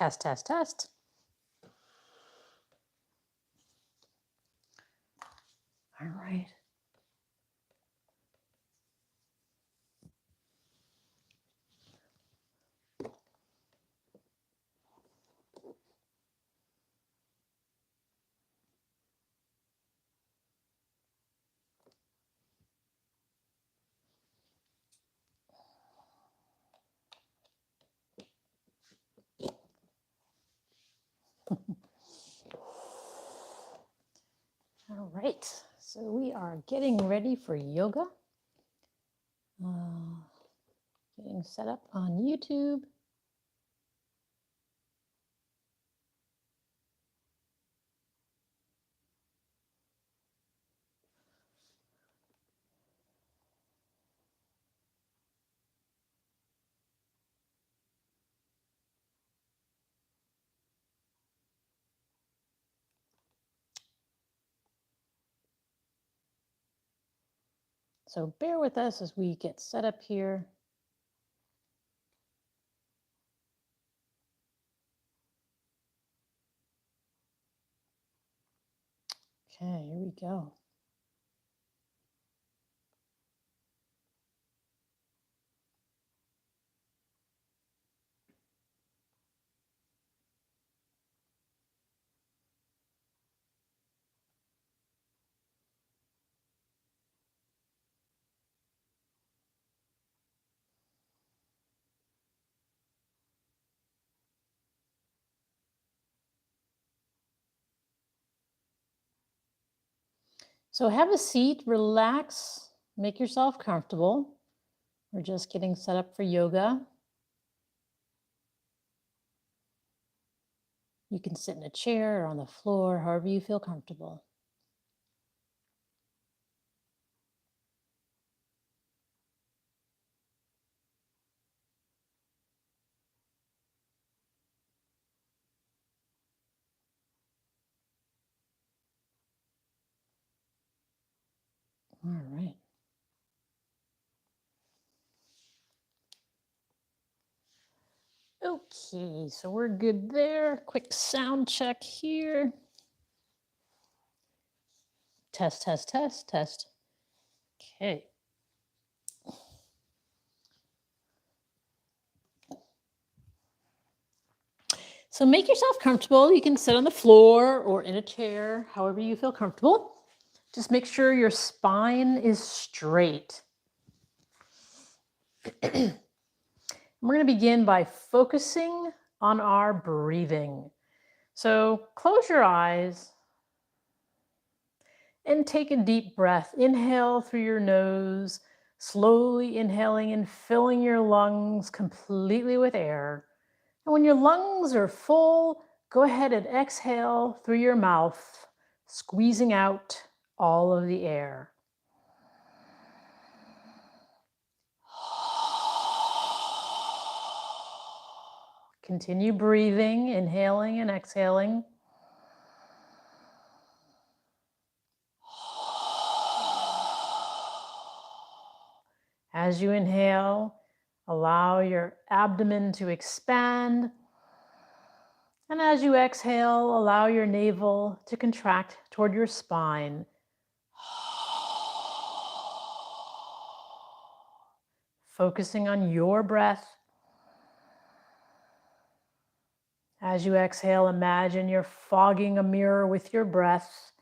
Test, test, test. All right. All right, so we are getting ready for yoga. Getting set up on YouTube. So bear with us as we get set up here. Okay, here we go. So have a seat, relax, make yourself comfortable. We're just getting set up for yoga. You can sit in a chair or on the floor, however you feel comfortable. All right. Okay, so we're good there. Quick sound check here. Test, test, test, test. Okay. So make yourself comfortable. You can sit on the floor or in a chair, however you feel comfortable. Just make sure your spine is straight. We're going to begin by focusing on our breathing. So close your eyes and take a deep breath. Inhale through your nose, slowly inhaling and filling your lungs completely with air. And when your lungs are full, go ahead and exhale through your mouth, squeezing out all of the air. Continue breathing, inhaling and exhaling. As you inhale, allow your abdomen to expand. And as you exhale, allow your navel to contract toward your spine. Focusing on your breath. As you exhale, imagine you're fogging a mirror with your breath.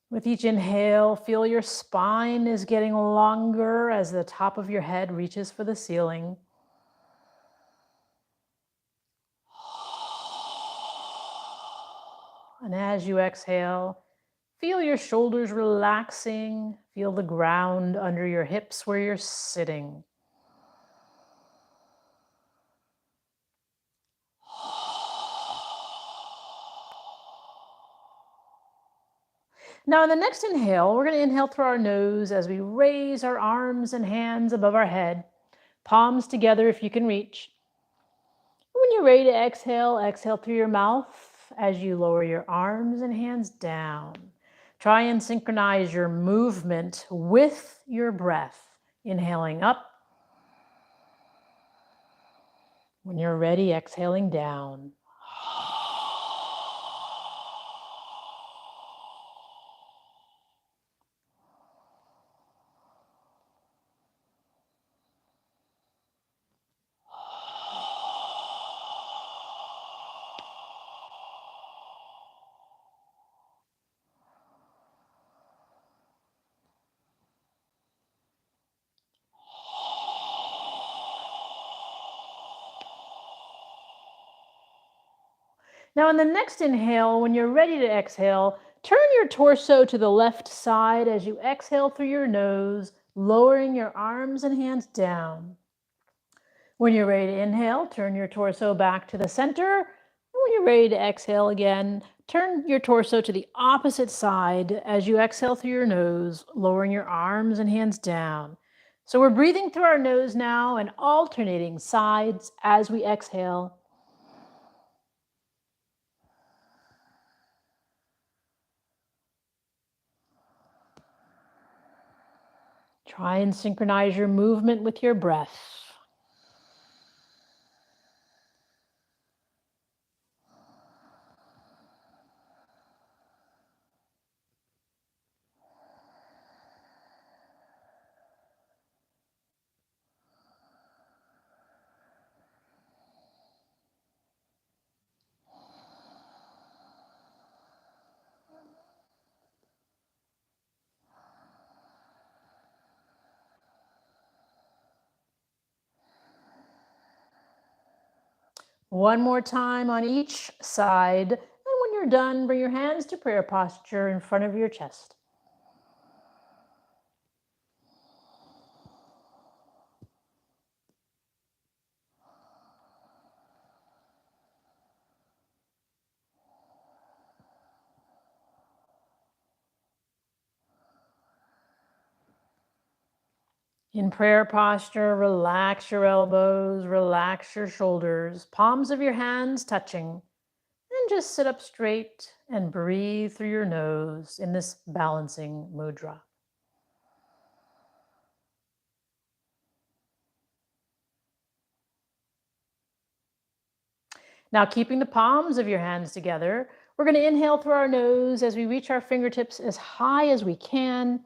With each inhale, feel your spine is getting longer as the top of your head reaches for the ceiling. And as you exhale, feel your shoulders relaxing. Feel the ground under your hips where you're sitting. Now, in the next inhale, we're going to inhale through our nose as we raise our arms and hands above our head, palms together if you can reach. When you're ready to exhale, exhale through your mouth as you lower your arms and hands down. Try and synchronize your movement with your breath. Inhaling up. When you're ready, exhaling down. Now, in the next inhale, when you're ready to exhale, turn your torso to the left side as you exhale through your nose, lowering your arms and hands down. When you're ready to inhale, turn your torso back to the center. And when you're ready to exhale again, turn your torso to the opposite side as you exhale through your nose, lowering your arms and hands down. So we're breathing through our nose now and alternating sides as we exhale. Try and synchronize your movement with your breath. One more time on each side. And when you're done, bring your hands to prayer posture in front of your chest. In prayer posture, relax your elbows, relax your shoulders, palms of your hands touching, and just sit up straight and breathe through your nose in this balancing mudra. Now, keeping the palms of your hands together, we're going to inhale through our nose as we reach our fingertips as high as we can.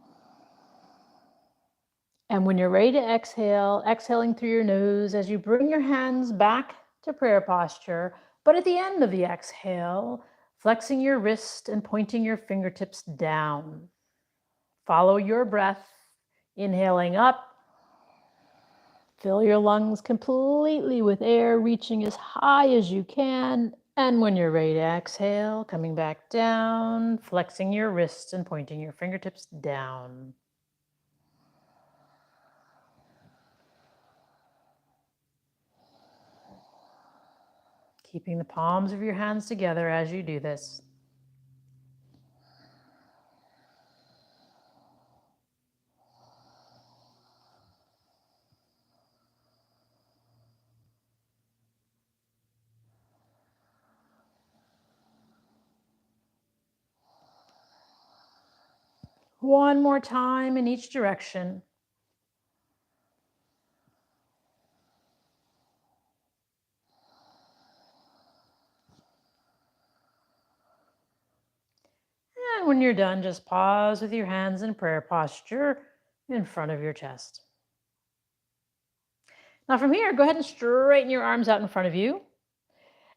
And when you're ready to exhale, exhaling through your nose as you bring your hands back to prayer posture. But at the end of the exhale, flexing your wrist and pointing your fingertips down. Follow your breath, inhaling up. Fill your lungs completely with air, reaching as high as you can. And when you're ready to exhale, coming back down, flexing your wrists and pointing your fingertips down. Keeping the palms of your hands together as you do this. One more time in each direction. And when you're done, just pause with your hands in prayer posture in front of your chest. Now from here, go ahead and straighten your arms out in front of you.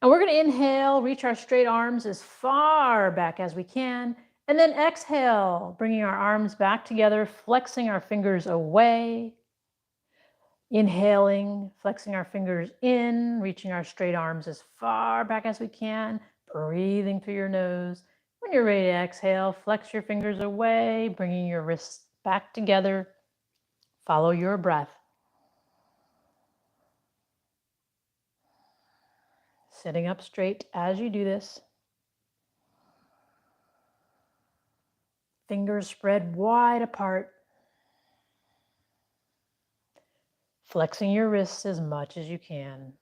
And we're going to inhale, reach our straight arms as far back as we can. And then exhale, bringing our arms back together, flexing our fingers away. Inhaling, flexing our fingers in, reaching our straight arms as far back as we can, breathing through your nose. When you're ready to exhale, flex your fingers away, bringing your wrists back together. Follow your breath. Sitting up straight as you do this. Fingers spread wide apart. Flexing your wrists as much as you can.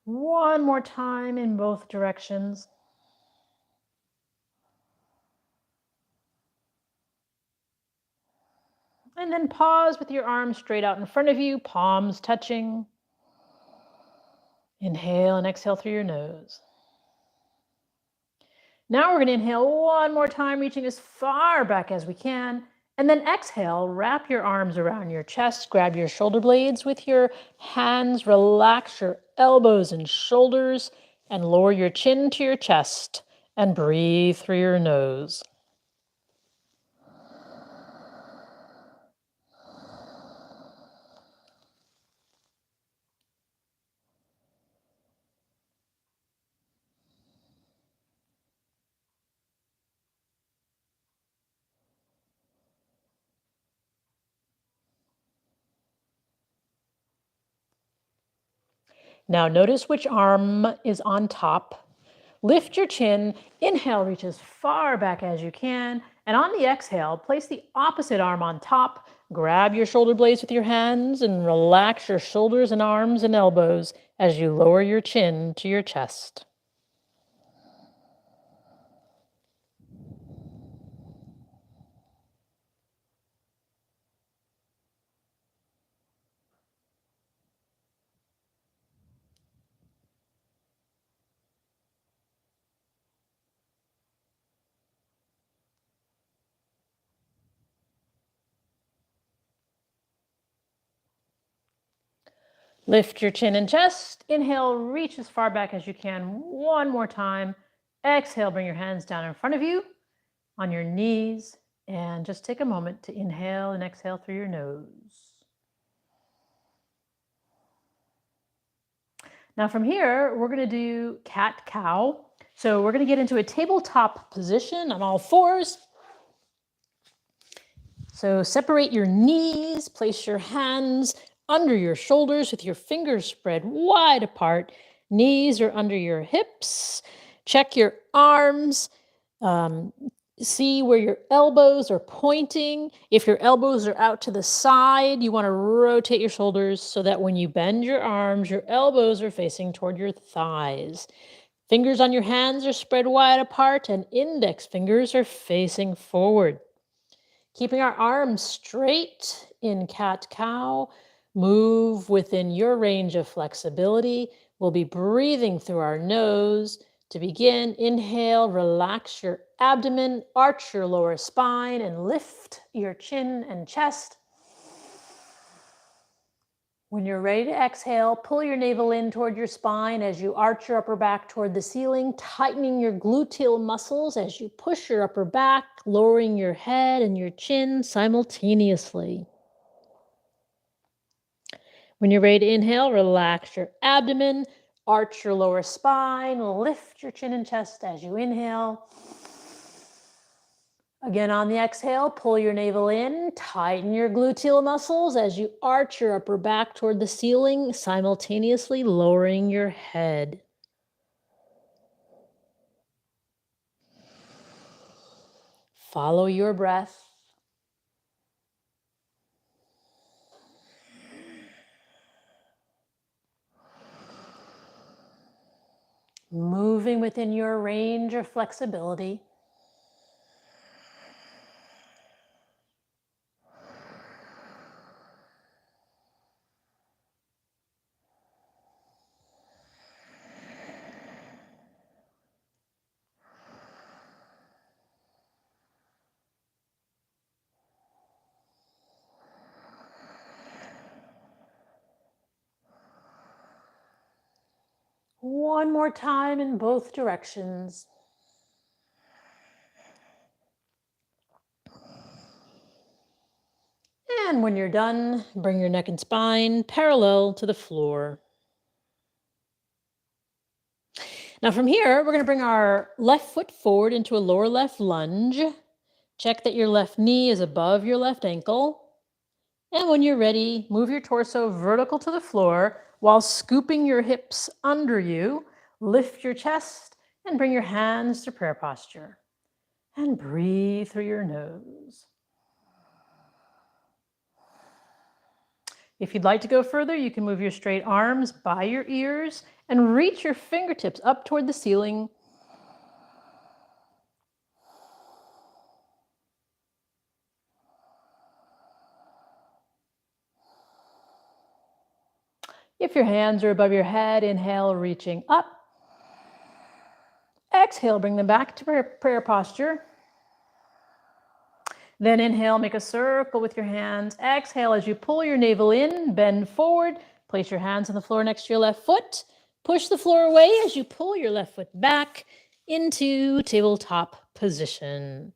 One more time in both directions. And then pause with your arms straight out in front of you, palms touching. Inhale and exhale through your nose. Now we're going to inhale one more time, reaching as far back as we can. And then exhale, wrap your arms around your chest, grab your shoulder blades with your hands, relax your elbows and shoulders, and lower your chin to your chest, and breathe through your nose. Now notice which arm is on top. Lift your chin, inhale, reach as far back as you can, and on the exhale, place the opposite arm on top, grab your shoulder blades with your hands, and relax your shoulders and arms and elbows as you lower your chin to your chest. Lift your chin and chest. Inhale, reach as far back as you can. One more time. Exhale, bring your hands down in front of you on your knees, and just take a moment to inhale and exhale through your nose. Now from here, we're going to do cat-cow. So we're going to get into a tabletop position on all fours. So separate your knees, place your hands under your shoulders with your fingers spread wide apart. Knees are under your hips. Check your arms. See where your elbows are pointing. If your elbows are out to the side, you want to rotate your shoulders so that when you bend your arms, your elbows are facing toward your thighs. Fingers on your hands are spread wide apart and index fingers are facing forward. Keeping our arms straight in cat-cow, move within your range of flexibility. We'll be breathing through our nose. To begin, inhale, relax your abdomen, arch your lower spine, and lift your chin and chest. When you're ready to exhale, pull your navel in toward your spine as you arch your upper back toward the ceiling, tightening your gluteal muscles as you push your upper back, lowering your head and your chin simultaneously. When you're ready to inhale, relax your abdomen, arch your lower spine, lift your chin and chest as you inhale. Again, on the exhale, pull your navel in, tighten your gluteal muscles as you arch your upper back toward the ceiling, simultaneously lowering your head. Follow your breath. Moving within your range of flexibility. One more time in both directions. And when you're done, bring your neck and spine parallel to the floor. Now from here, we're going to bring our left foot forward into a lower left lunge. Check that your left knee is above your left ankle. And when you're ready, move your torso vertical to the floor while scooping your hips under you. Lift your chest and bring your hands to prayer posture. And breathe through your nose. If you'd like to go further, you can move your straight arms by your ears And reach your fingertips up toward the ceiling. If your hands are above your head, inhale, reaching up. Exhale, bring them back to prayer posture. Then inhale, make a circle with your hands. Exhale as you pull your navel in, bend forward. Place your hands on the floor next to your left foot. Push the floor away as you pull your left foot back into tabletop position.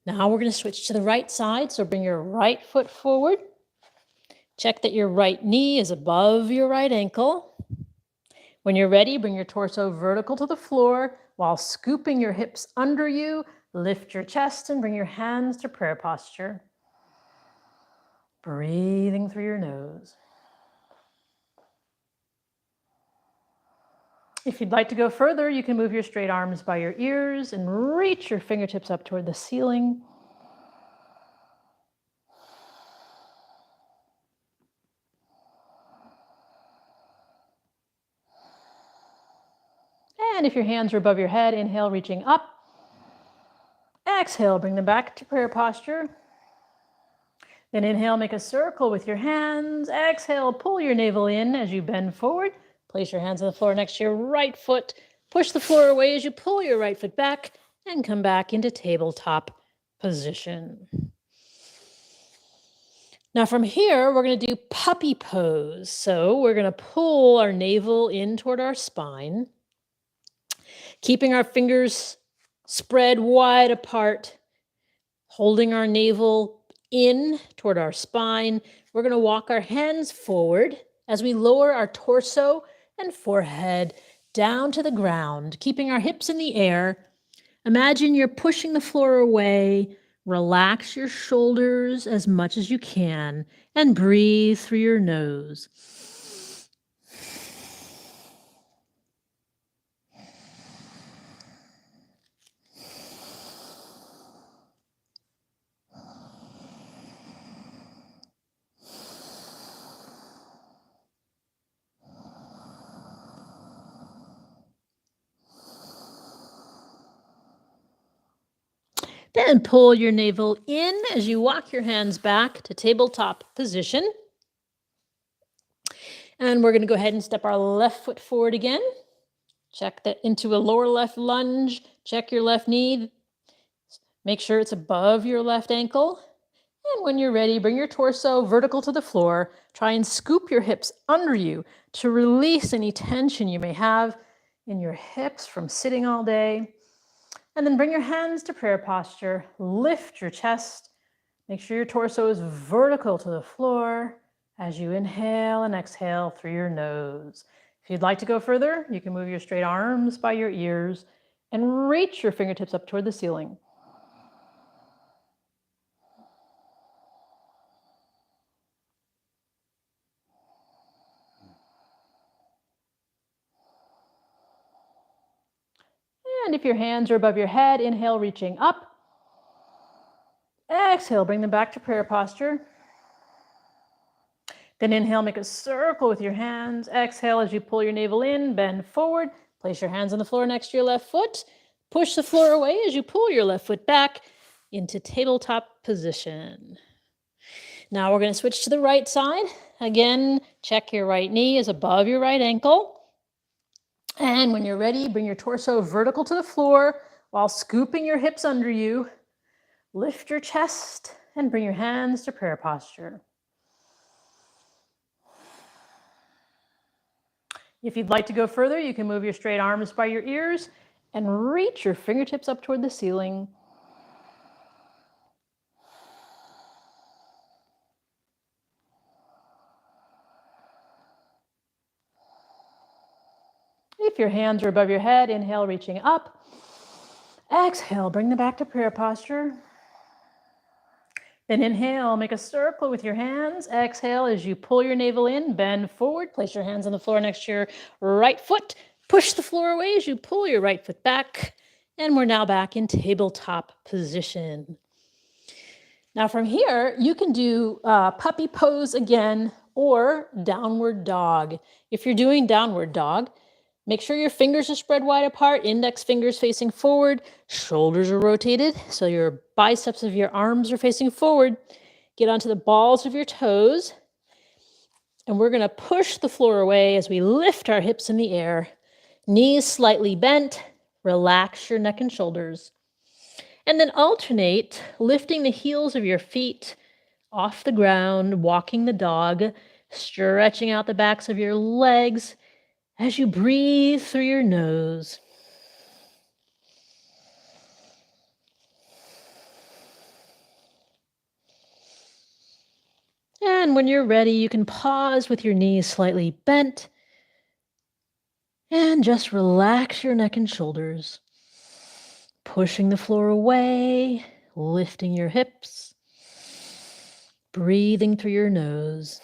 Now we're going to switch to the right side, so bring your right foot forward. Check that your right knee is above your right ankle. When you're ready, bring your torso vertical to the floor while scooping your hips under you. Lift your chest and bring your hands to prayer posture. Breathing through your nose. If you'd like to go further, you can move your straight arms by your ears and reach your fingertips up toward the ceiling. And if your hands are above your head, inhale, reaching up. Exhale, bring them back to prayer posture. Then inhale, make a circle with your hands. Exhale, pull your navel in as you bend forward. Place your hands on the floor next to your right foot. Push the floor away as you pull your right foot back and come back into tabletop position. Now from here, we're going to do puppy pose. So we're going to pull our navel in toward our spine, keeping our fingers spread wide apart, holding our navel in toward our spine. We're going to walk our hands forward as we lower our torso and forehead down to the ground, keeping our hips in the air. Imagine you're pushing the floor away. Relax your shoulders as much as you can and breathe through your nose. Then pull your navel in as you walk your hands back to tabletop position. And we're going to go ahead and step our left foot forward again. Check that into a lower left lunge. Check your left knee. Make sure it's above your left ankle. And when you're ready, bring your torso vertical to the floor. Try and scoop your hips under you to release any tension you may have in your hips from sitting all day. And then bring your hands to prayer posture. Lift your chest. Make sure your torso is vertical to the floor as you inhale and exhale through your nose. If you'd like to go further, you can move your straight arms by your ears and reach your fingertips up toward the ceiling. And if your hands are above your head, inhale, reaching up. Exhale, bring them back to prayer posture. Then inhale, make a circle with your hands. Exhale as you pull your navel in, bend forward. Place your hands on the floor next to your left foot. Push the floor away as you pull your left foot back into tabletop position. Now we're going to switch to the right side. Again, check your right knee is above your right ankle. And when you're ready, bring your torso vertical to the floor while scooping your hips under you. Lift your chest and bring your hands to prayer posture. If you'd like to go further, you can move your straight arms by your ears and reach your fingertips up toward the ceiling. If your hands are above your head, inhale, reaching up. Exhale, bring them back to prayer posture. Then inhale, make a circle with your hands. Exhale as you pull your navel in, bend forward. Place your hands on the floor next to your right foot. Push the floor away as you pull your right foot back. And we're now back in tabletop position. Now from here, you can do puppy pose again or downward dog. If you're doing downward dog, make sure your fingers are spread wide apart, index fingers facing forward, shoulders are rotated, so your biceps of your arms are facing forward. Get onto the balls of your toes, and we're going to push the floor away as we lift our hips in the air. Knees slightly bent, relax your neck and shoulders. And then alternate, lifting the heels of your feet off the ground, walking the dog, stretching out the backs of your legs as you breathe through your nose. And when you're ready, you can pause with your knees slightly bent and just relax your neck and shoulders. Pushing the floor away, lifting your hips, breathing through your nose.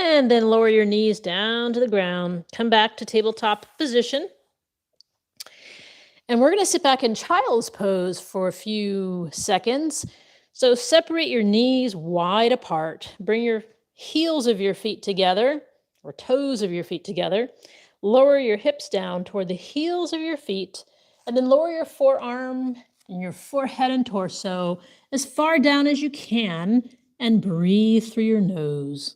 And then lower your knees down to the ground. Come back to tabletop position. And we're going to sit back in child's pose for a few seconds. So separate your knees wide apart. Bring your heels of your feet together, or toes of your feet together. Lower your hips down toward the heels of your feet, and then lower your forearm and your forehead and torso as far down as you can, and breathe through your nose.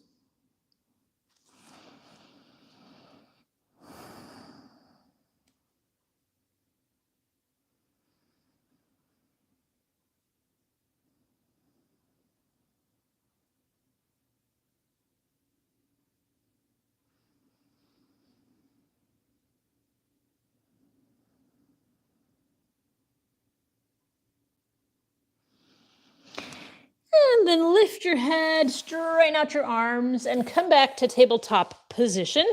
And then lift your head, straighten out your arms, and come back to tabletop position.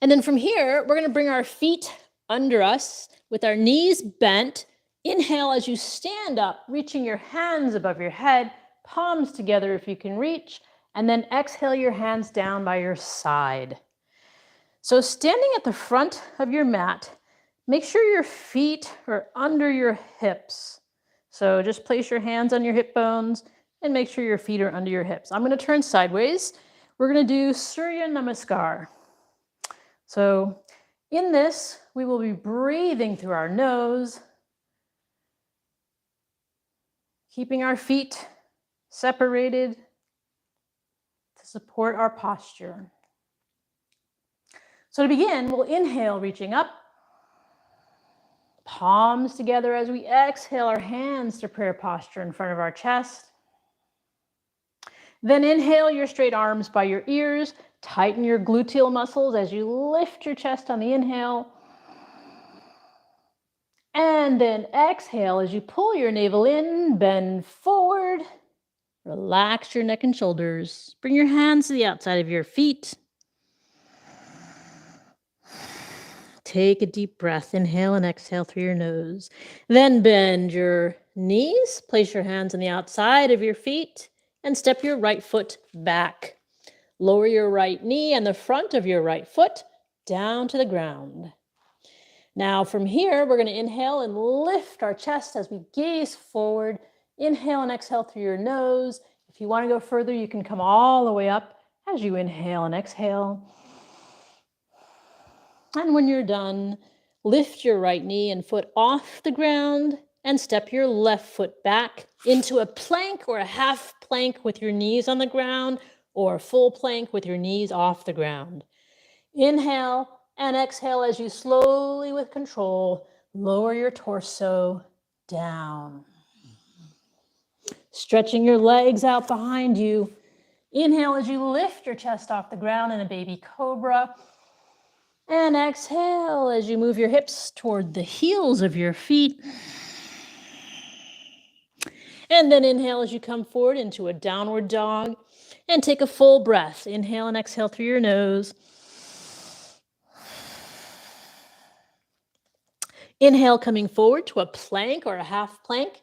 And then from here, we're going to bring our feet under us with our knees bent. Inhale as you stand up, reaching your hands above your head, palms together if you can reach, and then exhale your hands down by your side. So standing at the front of your mat, make sure your feet are under your hips. So just place your hands on your hip bones and make sure your feet are under your hips. I'm going to turn sideways. We're going to do Surya Namaskar. So in this, we will be breathing through our nose, keeping our feet separated to support our posture. So to begin, we'll inhale, reaching up, palms together as we exhale our hands to prayer posture in front of our chest. Then inhale your straight arms by your ears, tighten your gluteal muscles as you lift your chest on the inhale. And then exhale as you pull your navel in, bend forward, relax your neck and shoulders. Bring your hands to the outside of your feet. Take a deep breath, inhale and exhale through your nose. Then bend your knees, place your hands on the outside of your feet, and step your right foot back. Lower your right knee and the front of your right foot down to the ground. Now from here, we're going to inhale and lift our chest as we gaze forward. Inhale and exhale through your nose. If you want to go further, you can come all the way up as you inhale and exhale. And when you're done, lift your right knee and foot off the ground and step your left foot back into a plank or a half plank with your knees on the ground, or a full plank with your knees off the ground. Inhale and exhale as you slowly, with control, lower your torso down. Stretching your legs out behind you. Inhale as you lift your chest off the ground in a baby cobra. And exhale as you move your hips toward the heels of your feet. And then inhale as you come forward into a downward dog. And take a full breath. Inhale and exhale through your nose. Inhale, coming forward to a plank or a half plank.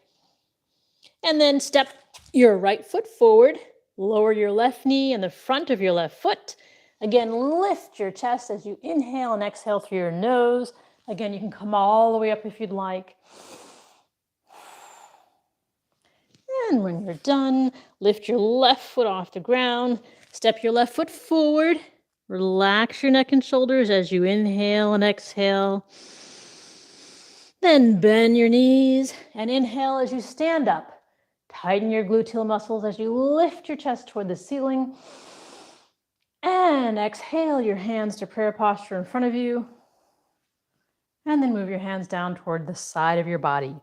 And then step your right foot forward Lower your left knee and the front of your left foot. Again, lift your chest as you inhale and exhale through your nose. Again, you can come all the way up if you'd like. And when you're done, lift your left foot off the ground. Step your left foot forward. Relax your neck and shoulders as you inhale and exhale. Then bend your knees and inhale as you stand up. Tighten your gluteal muscles as you lift your chest toward the ceiling. And exhale your hands to prayer posture in front of you. And then move your hands down toward the side of your body.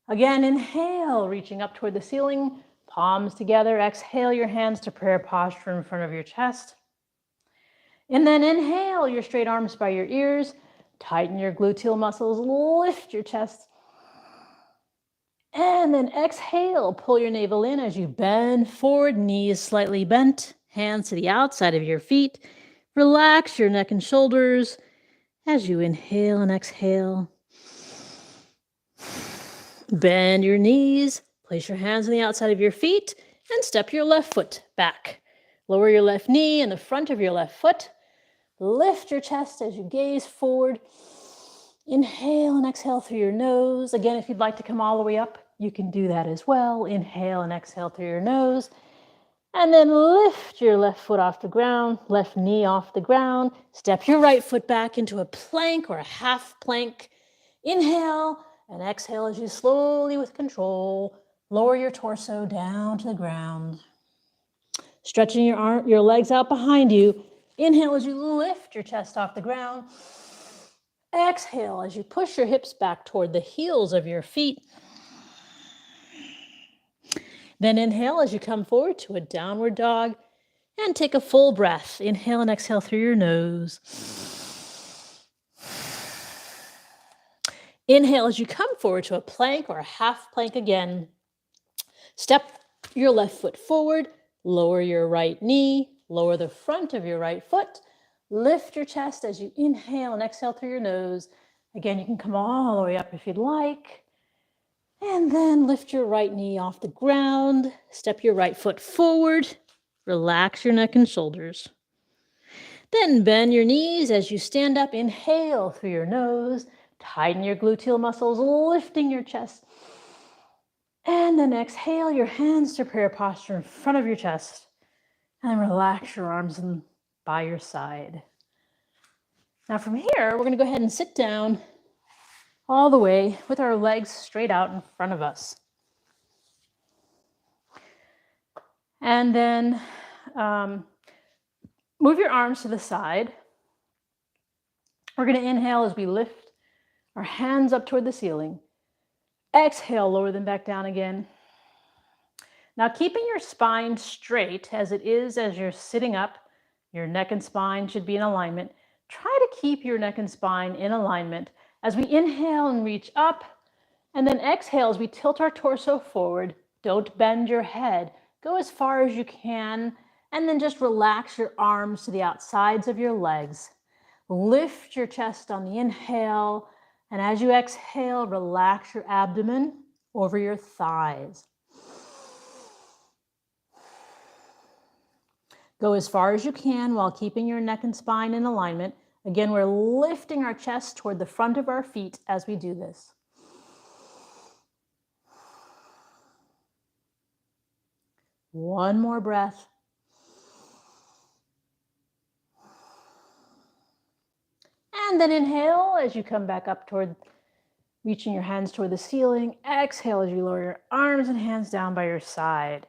Again, inhale, reaching up toward the ceiling, palms together. Exhale your hands to prayer posture in front of your chest. And then inhale your straight arms by your ears. Tighten your gluteal muscles, lift your chest. And then exhale, pull your navel in as you bend forward, knees slightly bent, hands to the outside of your feet. Relax your neck and shoulders as you inhale and exhale. Bend your knees, place your hands on the outside of your feet, and step your left foot back. Lower your left knee and the front of your left foot. Lift your chest as you gaze forward. Inhale and exhale through your nose. Again, if you'd like to come all the way up, you can do that as well. Inhale and exhale through your nose. And then lift your left foot off the ground, left knee off the ground. Step your right foot back into a plank or a half plank. Inhale and exhale as you slowly, with control, lower your torso down to the ground. Stretching your legs out behind you. Inhale as you lift your chest off the ground. Exhale as you push your hips back toward the heels of your feet. Then inhale as you come forward to a downward dog and take a full breath. Inhale and exhale through your nose. Inhale as you come forward to a plank or a half plank again. Step your left foot forward, lower your right knee, lower the front of your right foot. Lift your chest as you inhale and exhale through your nose. Again, you can come all the way up if you'd like. And then lift your right knee off the ground. Step your right foot forward. Relax your neck and shoulders. Then bend your knees as you stand up. Inhale through your nose. Tighten your gluteal muscles, lifting your chest. And then exhale your hands to prayer posture in front of your chest. And relax your arms by your side. Now from here, we're going to go ahead and sit down all the way with our legs straight out in front of us. And then move your arms to the side. We're going to inhale as we lift our hands up toward the ceiling. Exhale, lower them back down again. Now keeping your spine straight as it is as you're sitting up, your neck and spine should be in alignment. Try to keep your neck and spine in alignment as we inhale and reach up, and then exhale as we tilt our torso forward. Don't bend your head. Go as far as you can, and then just relax your arms to the outsides of your legs. Lift your chest on the inhale, and as you exhale, relax your abdomen over your thighs. Go as far as you can while keeping your neck and spine in alignment. Again, we're lifting our chest toward the front of our feet as we do this. One more breath. And then inhale as you come back up toward reaching your hands toward the ceiling. Exhale as you lower your arms and hands down by your side.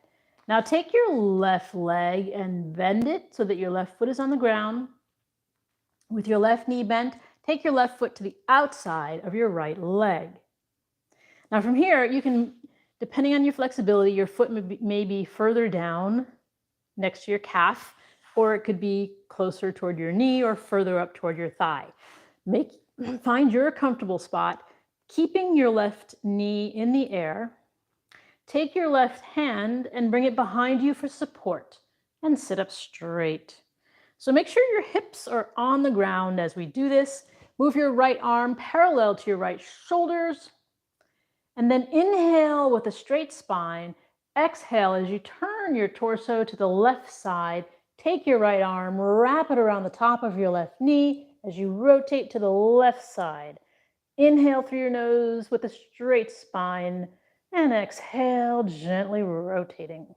Now take your left leg and bend it so that your left foot is on the ground. With your left knee bent, take your left foot to the outside of your right leg. Now from here, you can, depending on your flexibility, your foot may be further down next to your calf, or it could be closer toward your knee or further up toward your thigh. Find your comfortable spot, keeping your left knee in the air. Take your left hand and bring it behind you for support and sit up straight. So make sure your hips are on the ground as we do this. Move your right arm parallel to your right shoulders. And then inhale with a straight spine. Exhale as you turn your torso to the left side. Take your right arm, wrap it around the top of your left knee as you rotate to the left side. Inhale through your nose with a straight spine, and exhale, gently rotating.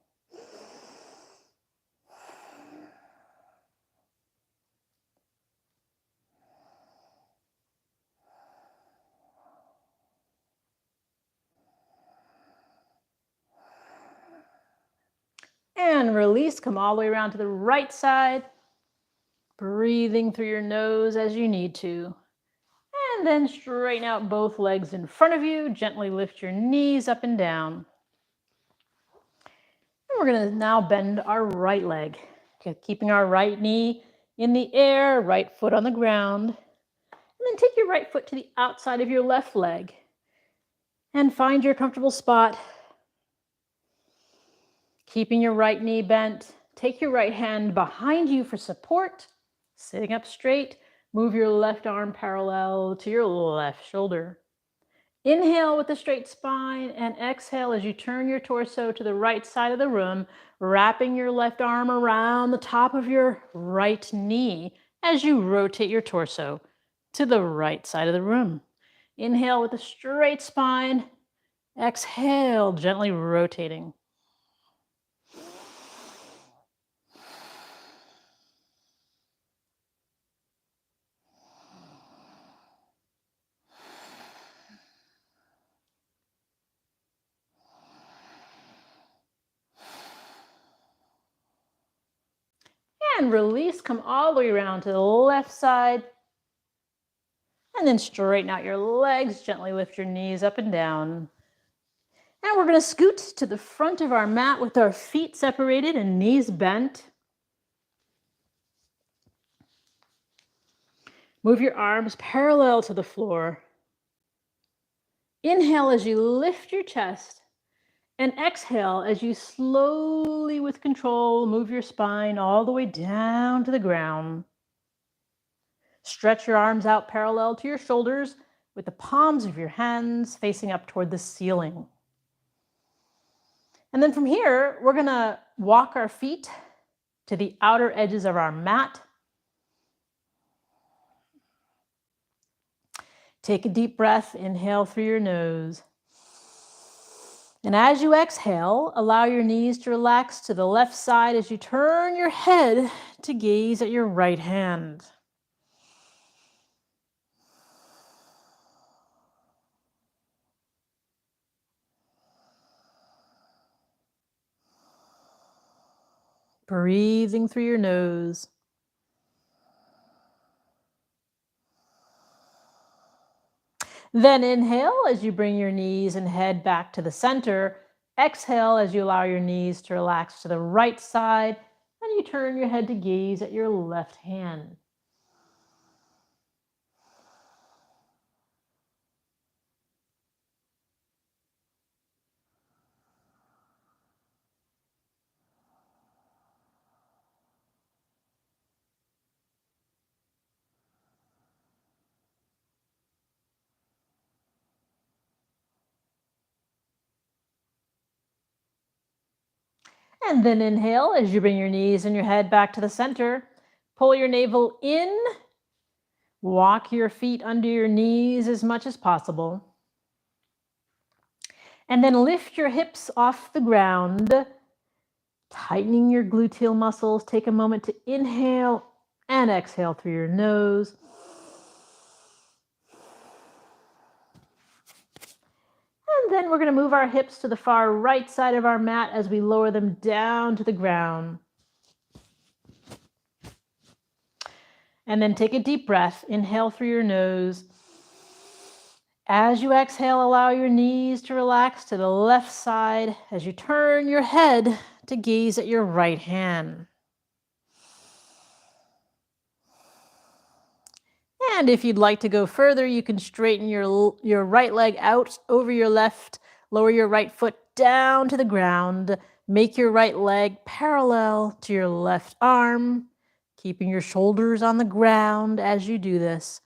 And release, come all the way around to the right side, breathing through your nose as you need to. And then straighten out both legs in front of you, gently lift your knees up and down. And we're gonna now bend our right leg, keeping our right knee in the air, right foot on the ground. And then take your right foot to the outside of your left leg and find your comfortable spot. Keeping your right knee bent, take your right hand behind you for support, sitting up straight. Move your left arm parallel to your left shoulder. Inhale with a straight spine and exhale as you turn your torso to the right side of the room, wrapping your left arm around the top of your right knee as you rotate your torso to the right side of the room. Inhale with a straight spine. Exhale, gently rotating. And release, come all the way around to the left side. And then straighten out your legs, gently lift your knees up and down. And we're going to scoot to the front of our mat with our feet separated and knees bent. Move your arms parallel to the floor. Inhale as you lift your chest, and exhale as you slowly, with control, move your spine all the way down to the ground. Stretch your arms out parallel to your shoulders with the palms of your hands facing up toward the ceiling. And then from here, we're going to walk our feet to the outer edges of our mat. Take a deep breath, inhale through your nose. And as you exhale, allow your knees to relax to the left side as you turn your head to gaze at your right hand. Breathing through your nose. Then inhale as you bring your knees and head back to the center. Exhale as you allow your knees to relax to the right side, and you turn your head to gaze at your left hand. And then inhale as you bring your knees and your head back to the center. Pull your navel in. Walk your feet under your knees as much as possible. And then lift your hips off the ground, tightening your gluteal muscles. Take a moment to inhale and exhale through your nose. And then we're going to move our hips to the far right side of our mat as we lower them down to the ground. And then take a deep breath. Inhale through your nose. As you exhale, allow your knees to relax to the left side as you turn your head to gaze at your right hand. And if you'd like to go further, you can straighten your right leg out over your left, lower your right foot down to the ground, make your right leg parallel to your left arm, keeping your shoulders on the ground as you do this.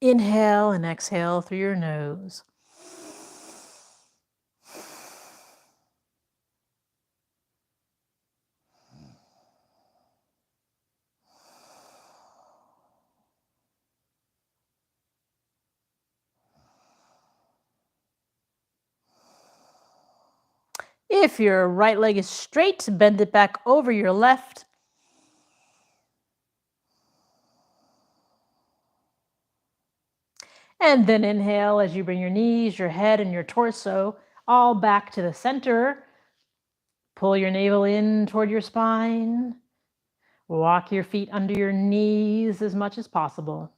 Inhale and exhale through your nose. If your right leg is straight, bend it back over your left. And then inhale as you bring your knees, your head, and your torso all back to the center. Pull your navel in toward your spine. Walk your feet under your knees as much as possible.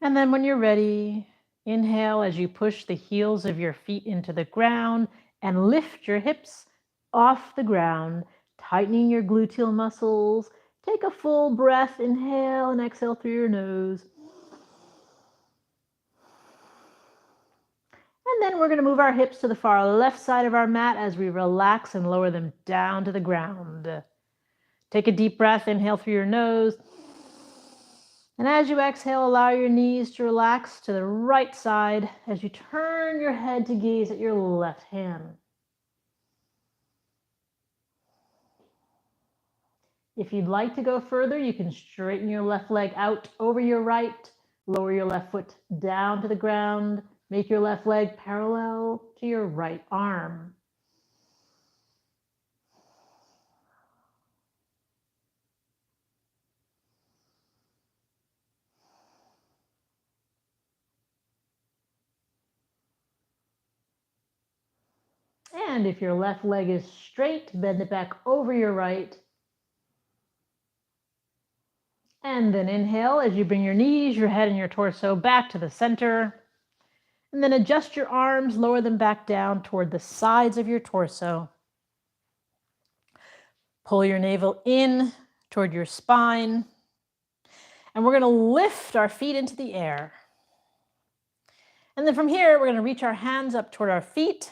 And then when you're ready, inhale as you push the heels of your feet into the ground and lift your hips off the ground, tightening your gluteal muscles. Take a full breath, inhale and exhale through your nose. And then we're going to move our hips to the far left side of our mat as we relax and lower them down to the ground. Take a deep breath, inhale through your nose. And as you exhale, allow your knees to relax to the right side as you turn your head to gaze at your left hand. If you'd like to go further, you can straighten your left leg out over your right, lower your left foot down to the ground, make your left leg parallel to your right arm. And if your left leg is straight, bend it back over your right. And then inhale as you bring your knees, your head, and your torso back to the center. And then adjust your arms, lower them back down toward the sides of your torso. Pull your navel in toward your spine. And we're going to lift our feet into the air. And then from here, we're going to reach our hands up toward our feet,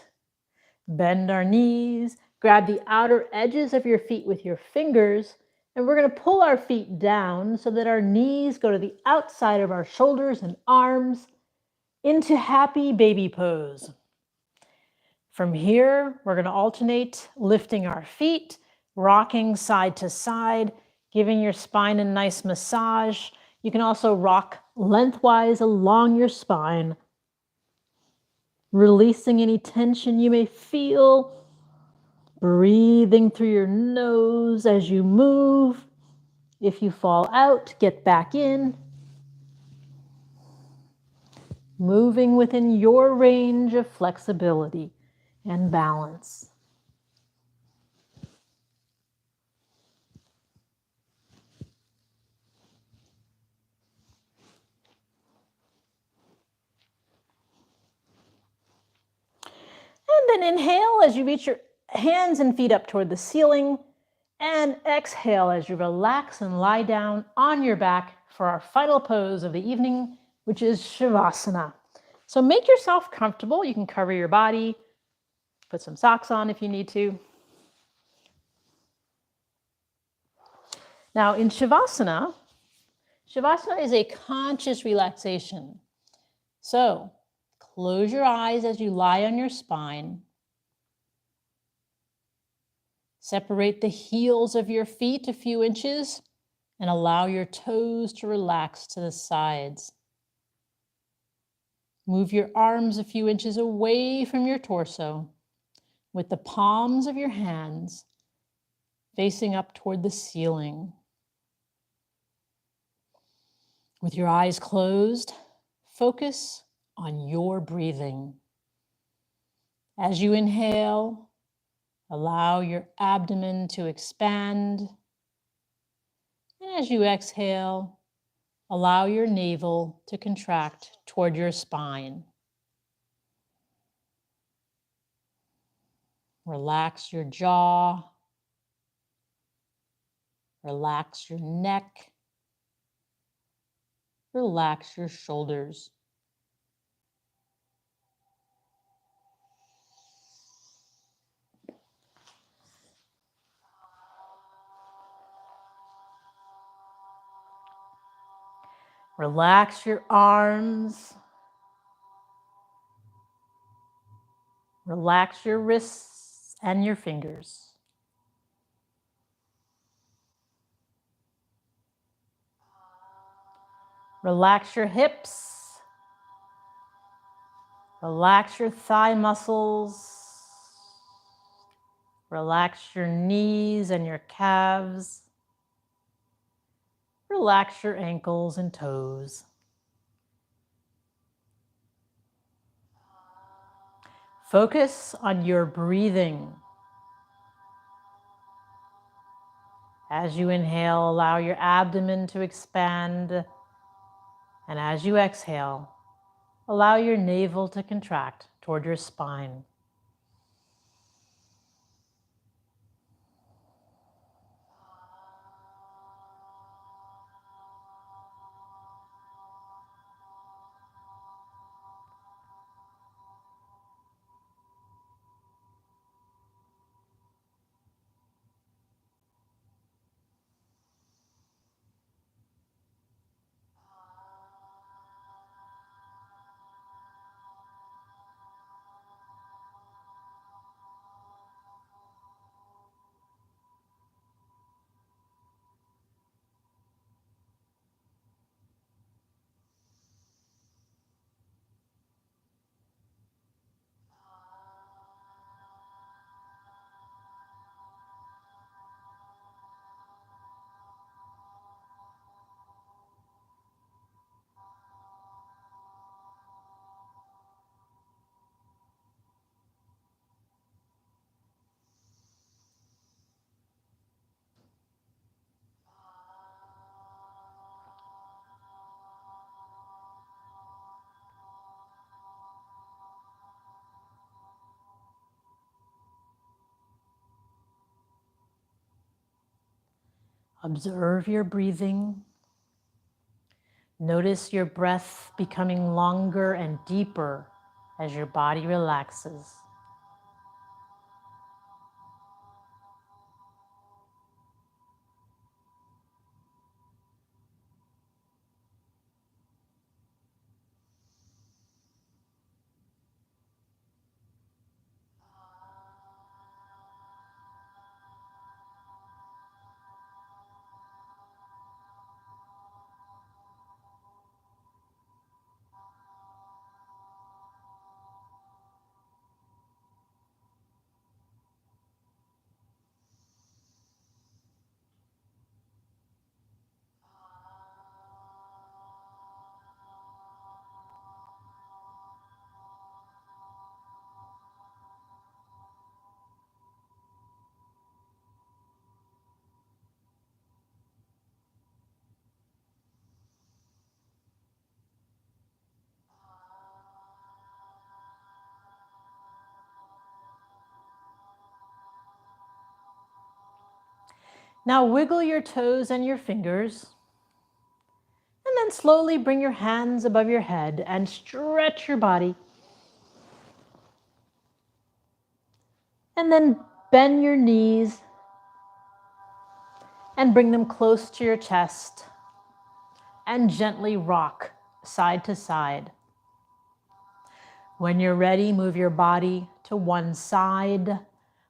bend our knees, grab the outer edges of your feet with your fingers, and we're going to pull our feet down so that our knees go to the outside of our shoulders and arms into happy baby pose. From here, we're going to alternate lifting our feet, rocking side to side, giving your spine a nice massage. You can also rock lengthwise along your spine, releasing any tension you may feel, breathing through your nose as you move. If you fall out, get back in. Moving within your range of flexibility and balance. And then inhale as you reach your hands and feet up toward the ceiling. And exhale as you relax and lie down on your back for our final pose of the evening, which is Shavasana. So make yourself comfortable. You can cover your body, put some socks on if you need to. Now in Shavasana, Shavasana is a conscious relaxation. So close your eyes as you lie on your spine. Separate the heels of your feet a few inches and allow your toes to relax to the sides. Move your arms a few inches away from your torso with the palms of your hands facing up toward the ceiling. With your eyes closed, focus on your breathing. As you inhale, allow your abdomen to expand. And as you exhale, allow your navel to contract toward your spine. Relax your jaw. Relax your neck. Relax your shoulders. Relax your arms. Relax your wrists and your fingers. Relax your hips. Relax your thigh muscles. Relax your knees and your calves. Relax your ankles and toes. Focus on your breathing. As you inhale, allow your abdomen to expand. And as you exhale, allow your navel to contract toward your spine. Observe your breathing. Notice your breath becoming longer and deeper as your body relaxes. Now wiggle your toes and your fingers, and then slowly bring your hands above your head and stretch your body. And then bend your knees and bring them close to your chest and gently rock side to side. When you're ready, move your body to one side.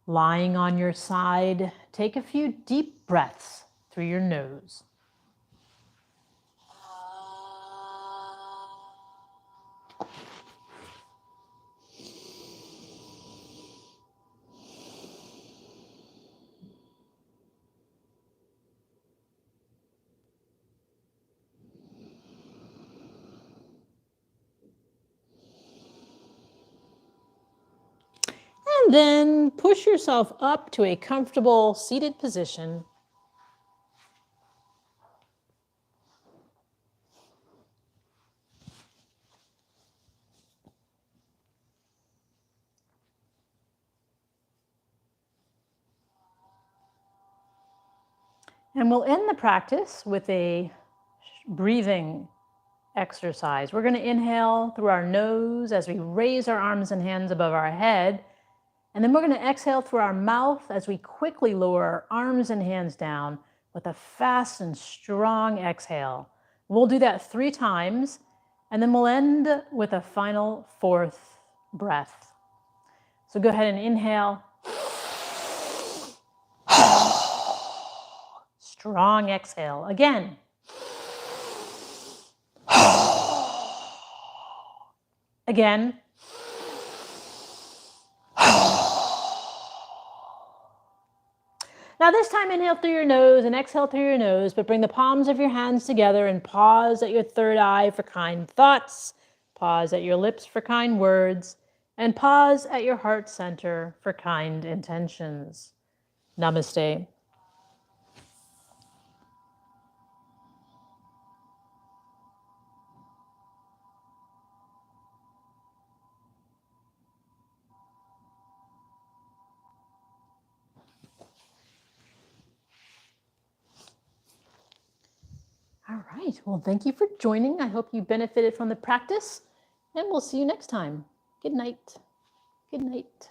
Lying on your side, take a few deep breaths through your nose. And then push yourself up to a comfortable seated position. And we'll end the practice with a breathing exercise. We're going to inhale through our nose as we raise our arms and hands above our head. And then we're going to exhale through our mouth as we quickly lower our arms and hands down with a fast and strong exhale. We'll do that 3 times, and then we'll end with a final 4th breath. So go ahead and inhale. Strong exhale. Again. Again. Now this time inhale through your nose and exhale through your nose, but bring the palms of your hands together and pause at your third eye for kind thoughts, pause at your lips for kind words, and pause at your heart center for kind intentions. Namaste. All right, well, thank you for joining. I hope you benefited from the practice, and we'll see you next time. Good night. Good night.